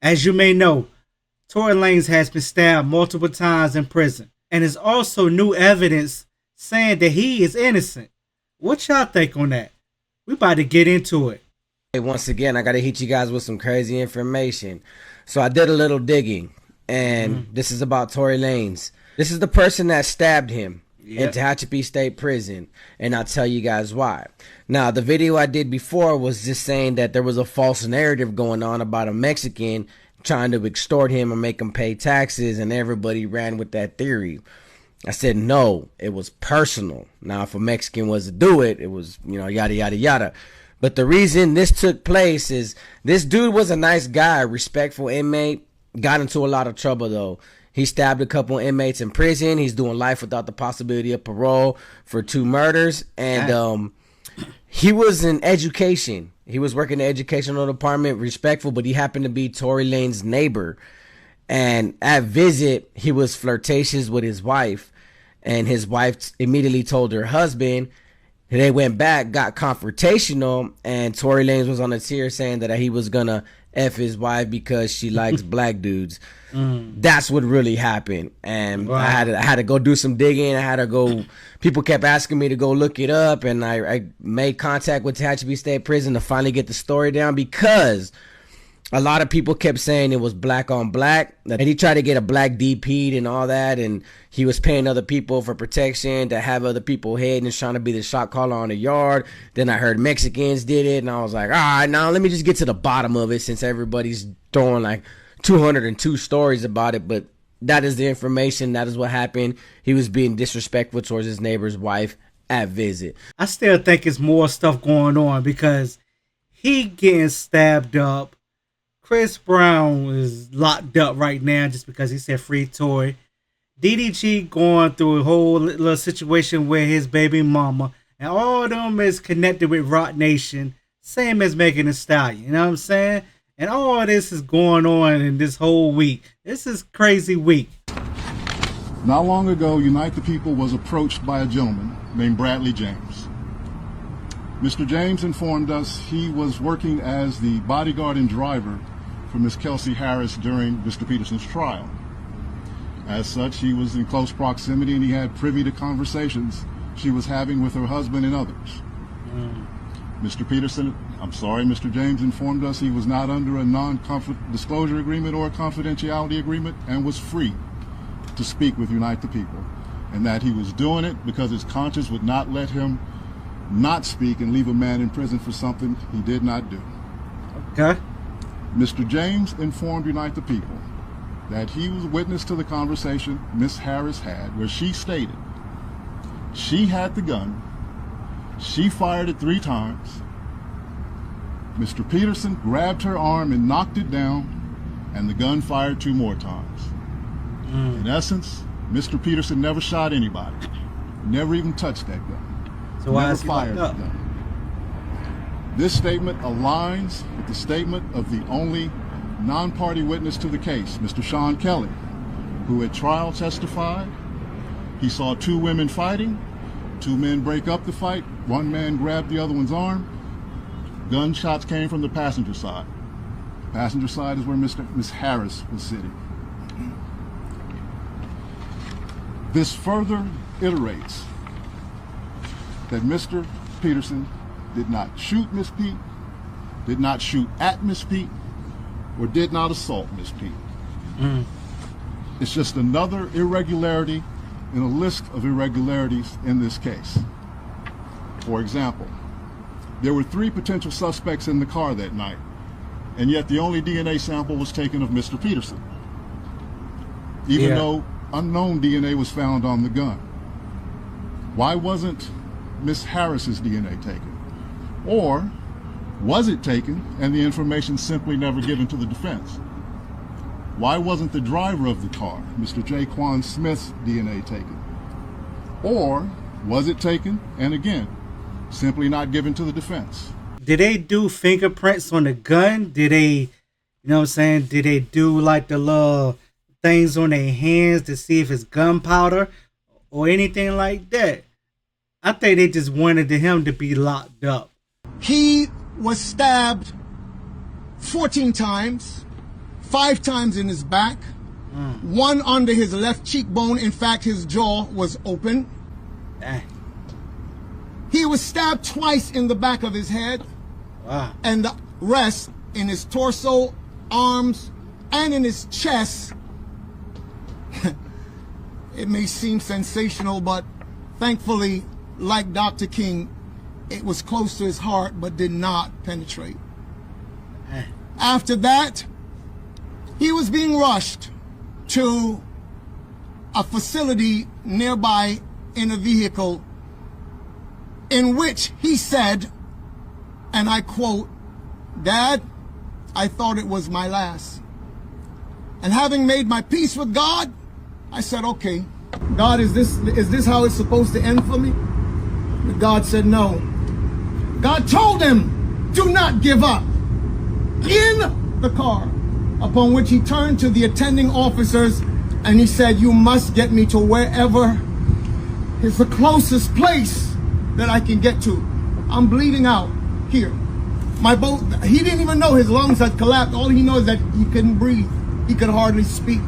As you may know, Tory Lanez has been stabbed multiple times in prison, and there's also new evidence saying that he is innocent. What y'all think on that? We about to get into it. Hey, once again, I got to hit you guys with some crazy information. So I did a little digging, and this is about Tory Lanez. This is the person that stabbed him in Tehachapi State Prison, and I'll tell you guys why. Now, the video I did before was just saying that there was a false narrative going on about a Mexican trying to extort him and make him pay taxes, and everybody ran with that theory. I said, no, it was personal. Now, if a Mexican was to do it, it was, yada, yada, yada. But the reason this took place is this dude was a nice guy, respectful inmate, got into a lot of trouble, though. He stabbed a couple inmates in prison. He's doing life without the possibility of parole for 2 murders. And he was in education. He was working in the educational department, respectful, but he happened to be Tory Lanez's neighbor. And at visit, he was flirtatious with his wife. And his wife immediately told her husband. They went back, got confrontational, and Tory Lanez was on a tear saying that he was gonna F his wife because she likes black dudes. That's what really happened. And wow. I had to go do some digging. I had to go. People kept asking me to go look it up, and I made contact with Tehachapi State Prison to finally get the story down, because a lot of people kept saying it was black on black, and he tried to get a black DP'd and all that, and he was paying other people for protection to have other people hid and trying to be the shot caller on the yard. Then I heard Mexicans did it, and I was like, all right, now let me just get to the bottom of it, since everybody's throwing like 202 stories about it. But that is the information. That is what happened. He was being disrespectful towards his neighbor's wife at visit. I still think it's more stuff going on, because he getting stabbed up. Chris Brown is locked up right now just because he said free Tory. DDG going through a whole little situation with his baby mama. And all of them is connected with Rock Nation. Same as Megan Thee Stallion. You know what I'm saying? And all of this is going on in this whole week. This is crazy week. Not long ago, Unite the People was approached by a gentleman named Bradley James. Mr. James informed us he was working as the bodyguard and driver for Miss Kelsey Harris during Mr. Peterson's trial. As such, he was in close proximity, and he had privy to conversations she was having with her husband and others. Mr. James informed us he was not under a non-disclosure agreement or a confidentiality agreement, and was free to speak with Unite the People, and that he was doing it because his conscience would not let him not speak and leave a man in prison for something he did not do. Okay. Mr. James informed Unite the People that he was witness to the conversation Miss Harris had, where she stated she had the gun, she fired it 3 times, Mr. Peterson grabbed her arm and knocked it down, and the gun fired 2 more times. In essence, Mr. Peterson never shot anybody, never even touched that gun, so why never is he fired the locked up? gun. This statement aligns with the statement of the only non-party witness to the case, Mr. Sean Kelly, who at trial testified he saw 2 women fighting, 2 men break up the fight, 1 man grabbed the other one's arm. Gunshots came from the passenger side. The passenger side is where Miss Harris was sitting. This further iterates that Mr. Peterson did not shoot Miss Pete, did not shoot at Miss Pete, or did not assault Miss Pete. It's just another irregularity in a list of irregularities in this case. For example, there were 3 potential suspects in the car that night, and yet the only DNA sample was taken of Mr. Peterson, even though unknown DNA was found on the gun. Why wasn't Miss Harris's DNA taken? Or was it taken and the information simply never given to the defense? Why wasn't the driver of the car, Mr. Jaquan Smith's DNA taken? Or was it taken and again, simply not given to the defense? Did they do fingerprints on the gun? Did they, you know what I'm saying? Did they do like the little things on their hands to see if it's gunpowder or anything like that? I think they just wanted him to be locked up. He was stabbed 14 times, 5 times in his back, 1 under his left cheekbone. In fact, his jaw was open. He was stabbed twice in the back of his head. Wow. And the rest in his torso, arms, and in his chest. It may seem sensational, but thankfully, like Dr. King, it was close to his heart but did not penetrate. After that, he was being rushed to a facility nearby in a vehicle in which he said, and I quote, "Dad, I thought it was my last. And having made my peace with God, I said, okay, God, is this how it's supposed to end for me?" But God said no. God told him, "Do not give up." In the car, upon which he turned to the attending officers and he said, "You must get me to wherever is the closest place that I can get to. I'm bleeding out here." He didn't even know his lungs had collapsed. All he knows is that he couldn't breathe. He could hardly speak.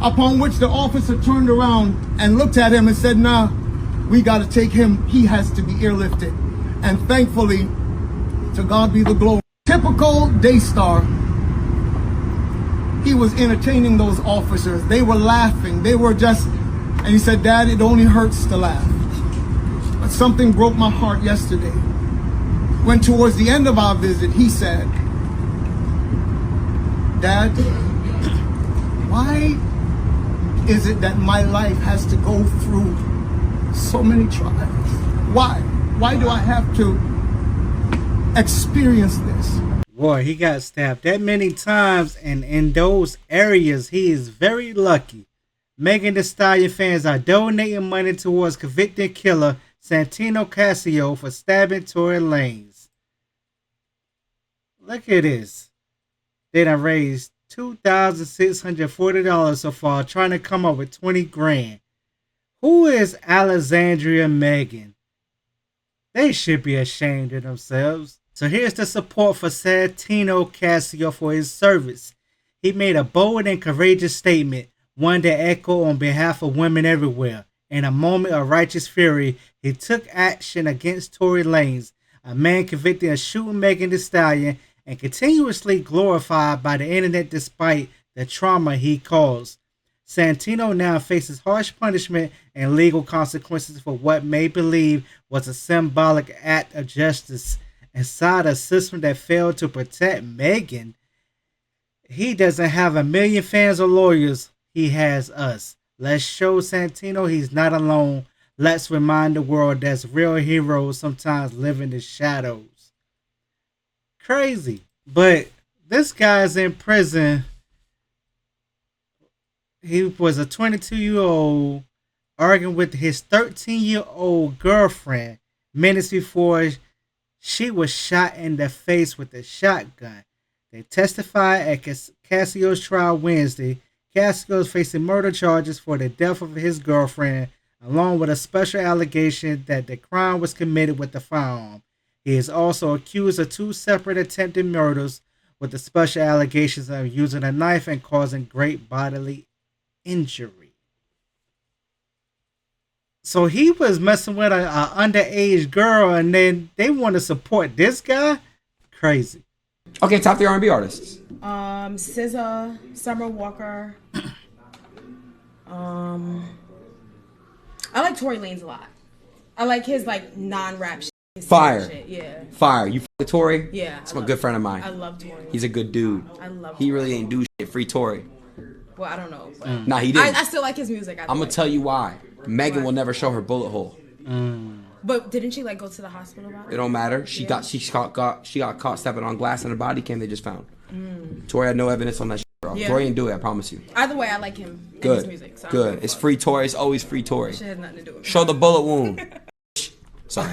Upon which the officer turned around and looked at him and said, "Nah, we got to take him. He has to be airlifted." And thankfully, to God be the glory. Typical Daystar. He was entertaining those officers. They were laughing. They were just, and he said, "Dad, it only hurts to laugh." But something broke my heart yesterday. When towards the end of our visit, he said, "Dad, why is it that my life has to go through so many trials? Why? Why do I have to experience this?" Boy, he got stabbed that many times, and in those areas, he is very lucky. Megan Thee Stallion fans are donating money towards convicted killer Santino Casio for stabbing Tory Lanez. Look at this. They done raised $2,640 so far, trying to come up with 20 grand. Who is Alexandria Megan? They should be ashamed of themselves. So here's the support for Santino Casio for his service. He made a bold and courageous statement, one that echoed on behalf of women everywhere. In a moment of righteous fury, he took action against Tory Lanez, a man convicted of shooting Megan Thee Stallion and continuously glorified by the internet despite the trauma he caused. Santino now faces harsh punishment and legal consequences for what may believe was a symbolic act of justice inside a system that failed to protect Megan. He doesn't have a million fans or lawyers. He has us. Let's show Santino he's not alone. Let's remind the world that real heroes sometimes live in the shadows. Crazy. But this guy's in prison. He was a 22-year-old arguing with his 13-year-old girlfriend minutes before she was shot in the face with a shotgun. They testified at Casio's trial Wednesday. Casio is facing murder charges for the death of his girlfriend, along with a special allegation that the crime was committed with a firearm. He is also accused of 2 separate attempted murders, with the special allegations of using a knife and causing great bodily injury. So he was messing with an underage girl, and then they want to support this guy? Crazy. Okay, top 3 R&B artists. SZA, Summer Walker. I like Tory Lanez a lot. I like his like non-rap shit. His Fire. shit. Yeah. Fire. You f with Tory? Yeah. That's a good friend of mine. I love Tory. He's a good dude. I love He Tory. really ain't do shit. Free Tory. Well, I don't know. But Nah, he didn't. I still like his music. I'm gonna tell you why. Megan will never show her bullet hole. But didn't she like go to the hospital about It it? don't matter. She got caught stepping on glass in her body cam they just found. Tory had no evidence on that shit, bro. Yeah. Tory didn't do it, I promise you. Either way, I like him and Good. his music. So Good. It's free Tory. It's always free Tory. Shit has nothing to do with me. Show the bullet wound. Sorry.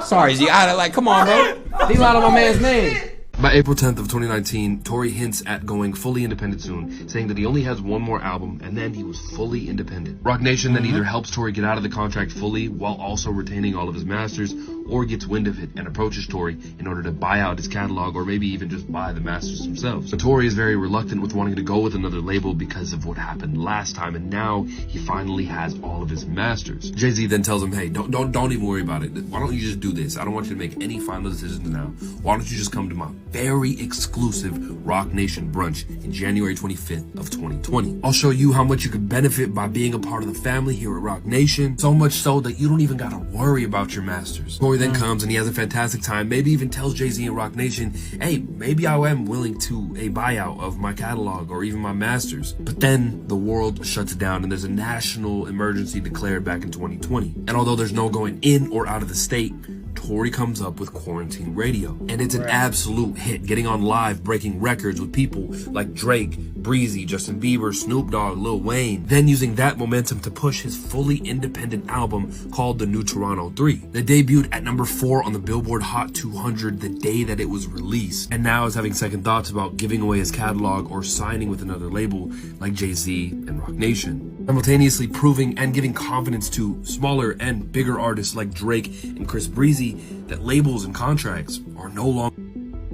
Sorry, Z. I like, come on, bro. Be loud on my man's name. By April 10th of 2019, Tory hints at going fully independent soon, saying that he only has one more album and then he was fully independent. Rock Nation then either helps Tory get out of the contract fully while also retaining all of his masters, or gets wind of it and approaches Tory in order to buy out his catalog or maybe even just buy the masters themselves. But Tory is very reluctant with wanting to go with another label because of what happened last time, and now he finally has all of his masters. Jay-Z then tells him, hey, don't even worry about it. Why don't you just do this? I don't want you to make any final decisions now. Why don't you just come to my very exclusive Rock Nation brunch in January 25th of 2020. I'll show you how much you could benefit by being a part of the family here at Rock Nation, so much so that you don't even gotta worry about your masters. Tory then comes and he has a fantastic time, maybe even tells Jay-Z and Rock Nation, hey, maybe I am willing to a buyout of my catalog or even my masters. But then the world shuts down and there's a national emergency declared back in 2020. And although there's no going in or out of the state, Tory comes up with Quarantine Radio, and it's an absolute hit, getting on live, breaking records with people like Drake, Breezy, Justin Bieber, Snoop Dogg, Lil Wayne, then using that momentum to push his fully independent album called The New Toronto 3. That debuted at number 4 on the Billboard Hot 200 the day that it was released, and now is having second thoughts about giving away his catalog or signing with another label like Jay-Z and Rock Nation. Simultaneously proving and giving confidence to smaller and bigger artists like Drake and Chris Breezy that labels and contracts are no longer.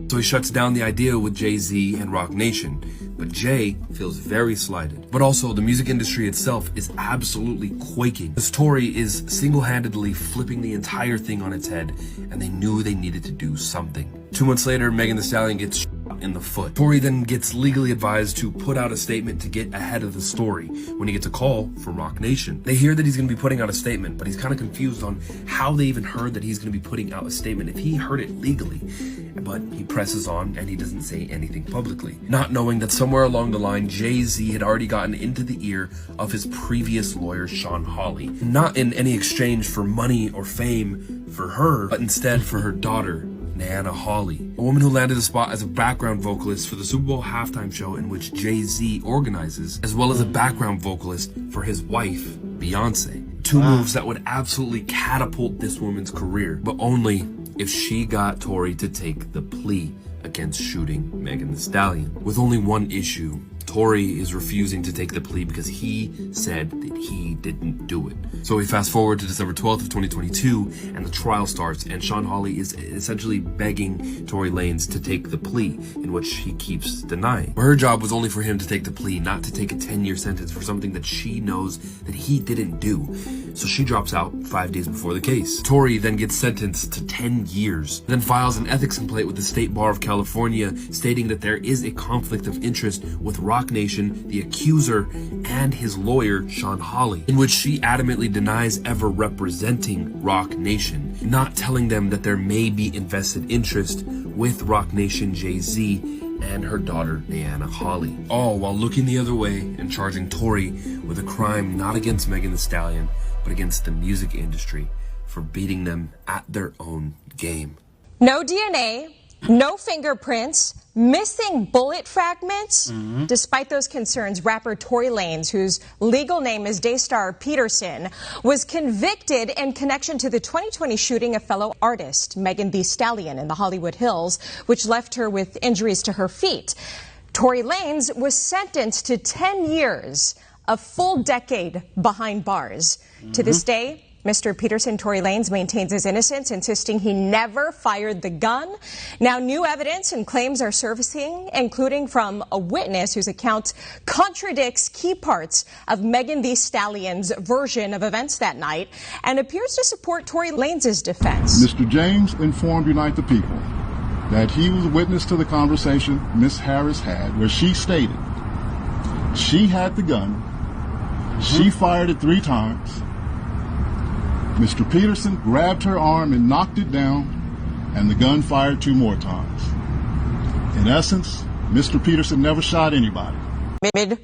So he shuts down the idea with Jay-Z and Rock Nation. But Jay feels very slighted. But also, the music industry itself is absolutely quaking. This Tory is single-handedly flipping the entire thing on its head, and they knew they needed to do something. 2 months later, Megan Thee Stallion gets shot in the foot. Tory then gets legally advised to put out a statement to get ahead of the story when he gets a call from Rock Nation. They hear that he's going to be putting out a statement, but he's kind of confused on how they even heard that he's going to be putting out a statement if he heard it legally. But he presses on and he doesn't say anything publicly, not knowing that somewhere along the line, Jay-Z had already gotten into the ear of his previous lawyer, Sean Hawley, not in any exchange for money or fame for her, but instead for her daughter, Nana Hawley, a woman who landed a spot as a background vocalist for the Super Bowl halftime show in which Jay-Z organizes, as well as a background vocalist for his wife, Beyonce. Two moves that would absolutely catapult this woman's career, but only if she got Tory to take the plea against shooting Megan Thee Stallion. With only one issue, Tory is refusing to take the plea because he said that he didn't do it. So we fast forward to December 12th of 2022 and the trial starts, and Sean Hawley is essentially begging Tory Lanez to take the plea, in which he keeps denying. Her job was only for him to take the plea, not to take a 10-year sentence for something that she knows that he didn't do. So she drops out 5 days before the case. Tory then gets sentenced to 10 years, then files an ethics complaint with the State Bar of California stating that there is a conflict of interest with Rock Nation, the accuser, and his lawyer, Sean Hawley, in which she adamantly denies ever representing Rock Nation, not telling them that there may be invested interest with Rock Nation, Jay-Z, and her daughter, Nana Hawley, all while looking the other way and charging Tory with a crime not against Megan Thee Stallion, but against the music industry for beating them at their own game. No DNA, no fingerprints, missing bullet fragments. Despite those concerns, rapper Tory Lanez, whose legal name is Daystar Peterson, was convicted in connection to the 2020 shooting of fellow artist Megan Thee Stallion in the Hollywood Hills, which left her with injuries to her feet. Tory Lanez was sentenced to 10 years, a full decade behind bars. To this day, Mr. Peterson, Tory Lanez, maintains his innocence, insisting he never fired the gun. Now, new evidence and claims are surfacing, including from a witness whose account contradicts key parts of Megan Thee Stallion's version of events that night and appears to support Tory Lanez's defense. Mr. James informed Unite the People that he was a witness to the conversation Ms. Harris had, where she stated she had the gun, she fired it 3 times. Mr. Peterson grabbed her arm and knocked it down, and the gun fired 2 more times. In essence, Mr. Peterson never shot anybody. Amid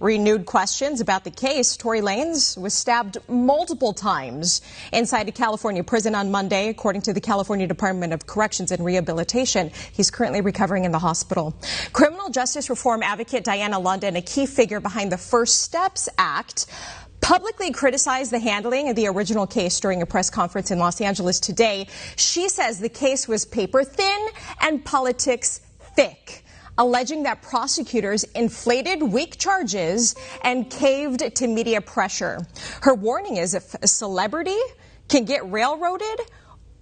renewed questions about the case, Tory Lanez was stabbed multiple times inside a California prison on Monday, according to the California Department of Corrections and Rehabilitation. He's currently recovering in the hospital. Criminal justice reform advocate Diana London, a key figure behind the First Steps Act, publicly criticized the handling of the original case during a press conference in Los Angeles today. She says the case was paper thin and politics thick, alleging that prosecutors inflated weak charges and caved to media pressure. Her warning is if a celebrity can get railroaded,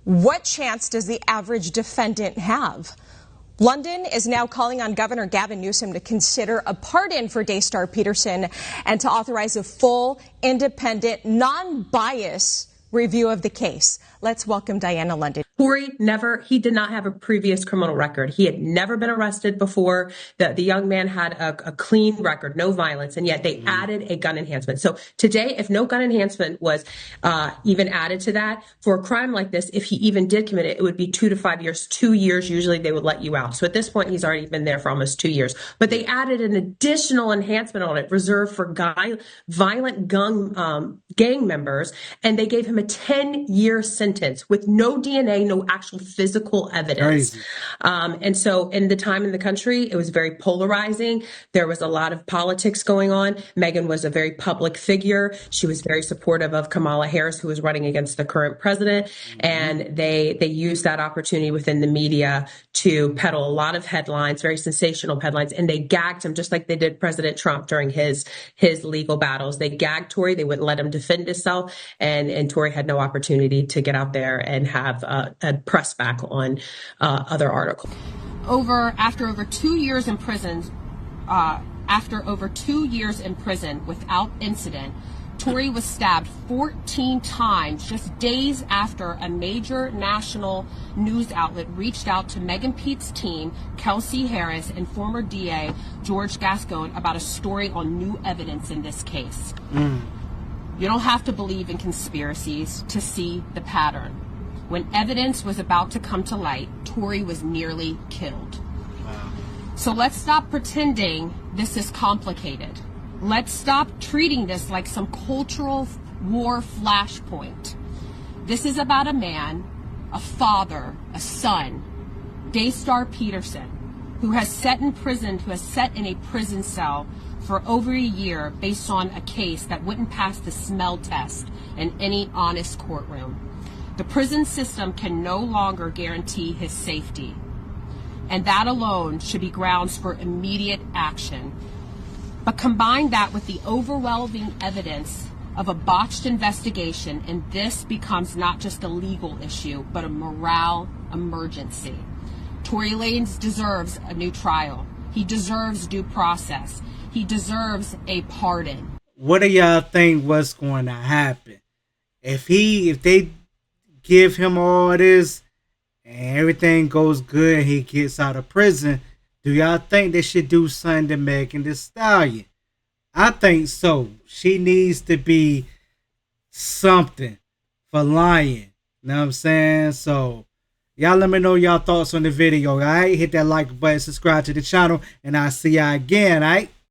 what chance does the average defendant have? London is now calling on Governor Gavin Newsom to consider a pardon for Daystar Peterson and to authorize a full, independent, non-biased review of the case. Let's welcome Diana London. Tory he did not have a previous criminal record. He had never been arrested before. The young man had a clean record, no violence, and yet they added a gun enhancement. So today, if no gun enhancement was even added to that, for a crime like this, if he even did commit it, it would be 2 to 5 years. 2 years, usually they would let you out. So at this point, he's already been there for almost 2 years. But they added an additional enhancement on it, reserved for violent gang members, and they gave him a 10-year sentence with no DNA, no actual physical evidence. And so in the time in the country, it was very polarizing. There was a lot of politics going on. Meghan was a very public figure. She was very supportive of Kamala Harris, who was running against the current president. And they used that opportunity within the media to peddle a lot of headlines, very sensational headlines. And they gagged him just like they did President Trump during his legal battles. They gagged Tory. They wouldn't let him defend himself. And Tory had no opportunity to get out there and have a press back on other articles. After over 2 years in prison, without incident, Tory was stabbed 14 times just days after a major national news outlet reached out to Meghan Pete's team, Kelsey Harris, and former DA George Gascon about a story on new evidence in this case. You don't have to believe in conspiracies to see the pattern. When evidence was about to come to light, Tory was nearly killed. So let's stop pretending this is complicated. Let's stop treating this like some cultural war flashpoint. This is about a man, a father, a son, Daystar Peterson, who has sat in a prison cell for over a year based on a case that wouldn't pass the smell test in any honest courtroom. The prison system can no longer guarantee his safety, and that alone should be grounds for immediate action. But combine that with the overwhelming evidence of a botched investigation, and this becomes not just a legal issue, but a morale emergency. Tory Lanez deserves a new trial. He deserves due process. He deserves a pardon. What do y'all think what's going to happen? If they give him all this and everything goes good and he gets out of prison, do y'all think they should do something to Megan Thee Stallion? I think so. She needs to be something for lying. You know what I'm saying? So y'all let me know y'all thoughts on the video, alright? Hit that like button, subscribe to the channel, and I'll see y'all again, alright?